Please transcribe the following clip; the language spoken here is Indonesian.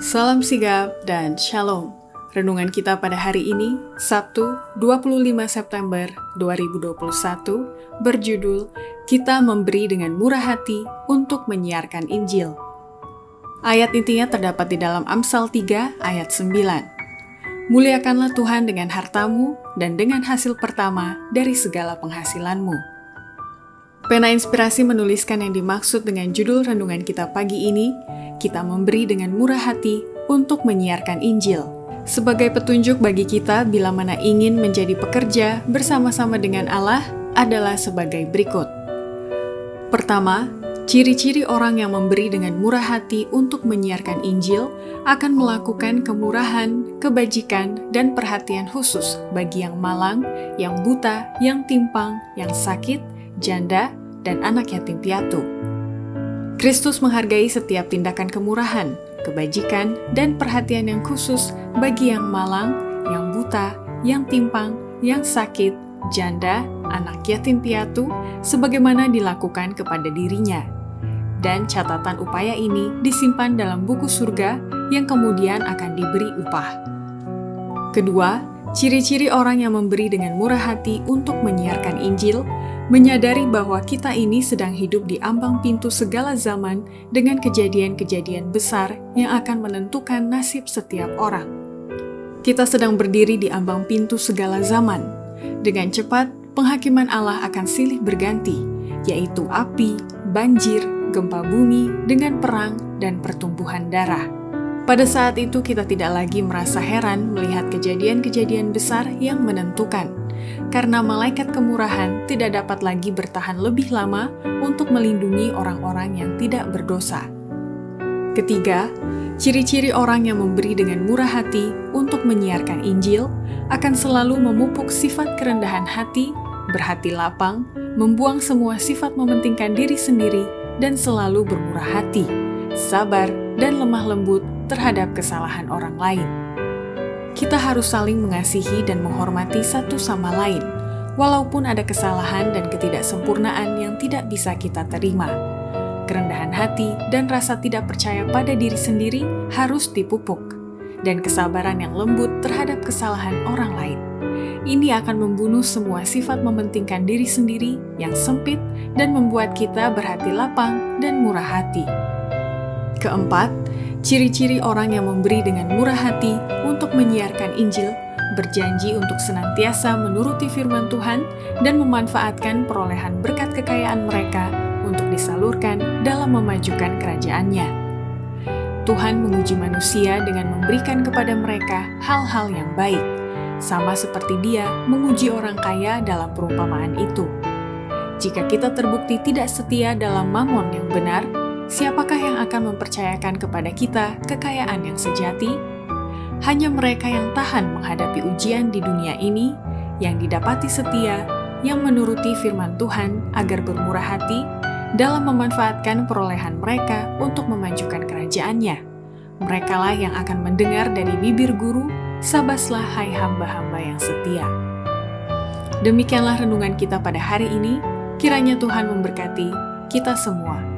Salam sigap dan shalom. Renungan kita pada hari ini, Sabtu 25 September 2021, berjudul Kita Memberi dengan Murah Hati untuk Menyiarkan Injil. Ayat intinya terdapat di dalam Amsal 3 ayat 9. Muliakanlah Tuhan dengan hartamu dan dengan hasil pertama dari segala penghasilanmu. Pena Inspirasi menuliskan yang dimaksud dengan judul renungan kita pagi ini, kita memberi dengan murah hati untuk menyiarkan Injil. Sebagai petunjuk bagi kita bila mana ingin menjadi pekerja bersama-sama dengan Allah adalah sebagai berikut. Pertama, ciri-ciri orang yang memberi dengan murah hati untuk menyiarkan Injil akan melakukan kemurahan, kebajikan, dan perhatian khusus bagi yang malang, yang buta, yang timpang, yang sakit, janda, dan anak yatim piatu. Kristus menghargai setiap tindakan kemurahan, kebajikan, dan perhatian yang khusus bagi yang malang, yang buta, yang timpang, yang sakit, janda, anak yatim piatu, sebagaimana dilakukan kepada dirinya. Dan catatan upaya ini disimpan dalam buku surga yang kemudian akan diberi upah. Kedua, ciri-ciri orang yang memberi dengan murah hati untuk menyiarkan Injil, menyadari bahwa kita ini sedang hidup di ambang pintu segala zaman dengan kejadian-kejadian besar yang akan menentukan nasib setiap orang. Kita sedang berdiri di ambang pintu segala zaman. Dengan cepat, penghakiman Allah akan silih berganti, yaitu api, banjir, gempa bumi, dengan perang, dan pertumbuhan darah. Pada saat itu kita tidak lagi merasa heran melihat kejadian-kejadian besar yang menentukan, karena malaikat kemurahan tidak dapat lagi bertahan lebih lama untuk melindungi orang-orang yang tidak berdosa. Ketiga, ciri-ciri orang yang memberi dengan murah hati untuk menyiarkan Injil akan selalu memupuk sifat kerendahan hati, berhati lapang, membuang semua sifat mementingkan diri sendiri, dan selalu bermurah hati, sabar, dan lemah lembut terhadap kesalahan orang lain. Kita harus saling mengasihi dan menghormati satu sama lain, walaupun ada kesalahan dan ketidaksempurnaan yang tidak bisa kita terima. Kerendahan hati dan rasa tidak percaya pada diri sendiri harus dipupuk, dan kesabaran yang lembut terhadap kesalahan orang lain. Ini akan membunuh semua sifat mementingkan diri sendiri yang sempit dan membuat kita berhati lapang dan murah hati. Keempat, ciri-ciri orang yang memberi dengan murah hati untuk menyiarkan Injil berjanji untuk senantiasa menuruti firman Tuhan dan memanfaatkan perolehan berkat kekayaan mereka untuk disalurkan dalam memajukan kerajaan-Nya. Tuhan menguji manusia dengan memberikan kepada mereka hal-hal yang baik, sama seperti Dia menguji orang kaya dalam perumpamaan itu. Jika kita terbukti tidak setia dalam mamon yang benar, siapakah yang akan mempercayakan kepada kita kekayaan yang sejati? Hanya mereka yang tahan menghadapi ujian di dunia ini, yang didapati setia, yang menuruti firman Tuhan agar bermurah hati dalam memanfaatkan perolehan mereka untuk memajukan kerajaan-Nya. Merekalah yang akan mendengar dari bibir guru, "Sabaslah hai hamba-hamba yang setia." Demikianlah renungan kita pada hari ini. Kiranya Tuhan memberkati kita semua.